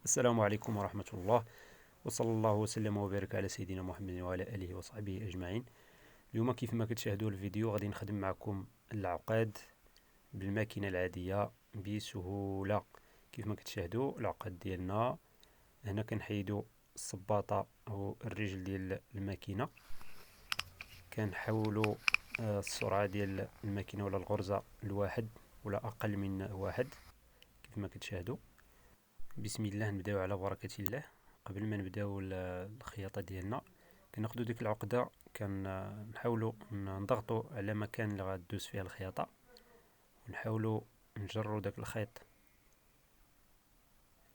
السلام عليكم ورحمة الله، وصلى الله وسلم وبارك على سيدنا محمد وعلى آله وصحبه أجمعين. اليوم كيف ما كتشاهدوا الفيديو غادي نخدم معكم العقاد بالماكينة العادية بسهولة. كيف ما كتشاهدوا العقاد ديالنا هنا كنحيدوا الصباطة أو الرجل ديال الماكينة، كنحولوا السرعة ديال الماكينة ولا الغرزة لواحد ولا أقل من واحد. كيف ما كتشاهدوا، بسم الله نبداو على بركة الله. قبل ما نبداو الخياطة ديالنا كناخدو ديك العقدة، كنحاولوا نضغطوا على مكان اللي غادوز فيها الخياطة، ونحاولوا نجروا داك الخيط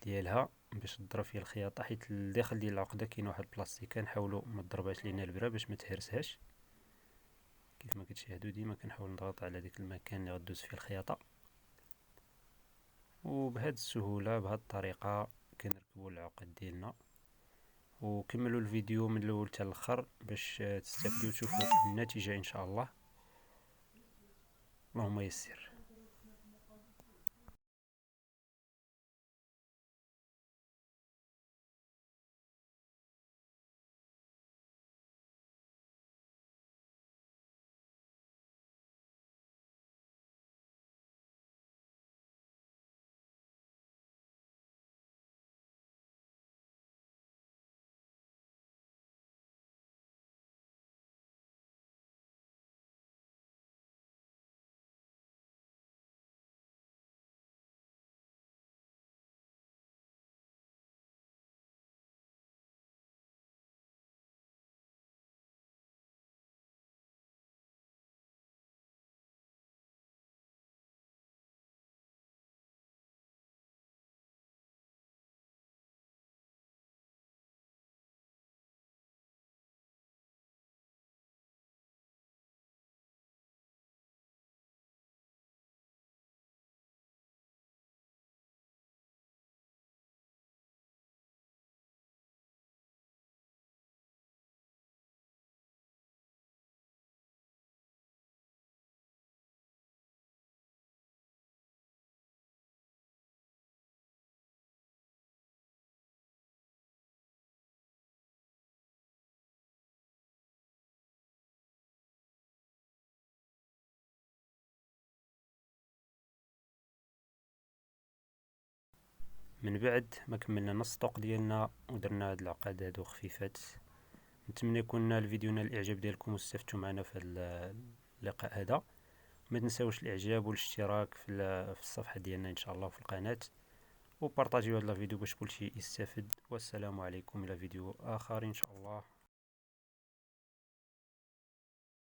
ديالها باش تضرب فيه الخياطة، حيت الداخل ديال العقدة كاين واحد البلاستيك، كنحاولوا ما تضرباش لينا البرا باش ما تهرسهاش. كيف ما كتشاهدوا ديما كنحاول نضغط على داك المكان اللي غادوز فيه الخياطة، وبهذه السهولة بهذه الطريقة كنركبوا العقد ديالنا. وكملوا الفيديو من الاول حتى الاخر باش تستافدوا وتشوفوا النتيجة ان شاء الله. اللهم يسر. من بعد ما كملنا نص الطوق ديالنا ودرنا هاد العقاد هادو خفيفات، نتمنى يكون الفيديو نال الاعجاب ديالكم واستفدتوا معنا في اللقاء هذا. ما تنساوش الاعجاب والاشتراك في الصفحة ديالنا ان شاء الله في القناة، وبارطاجيو هذا الفيديو باش كلشي يستافد. والسلام عليكم، الى فيديو اخر ان شاء الله.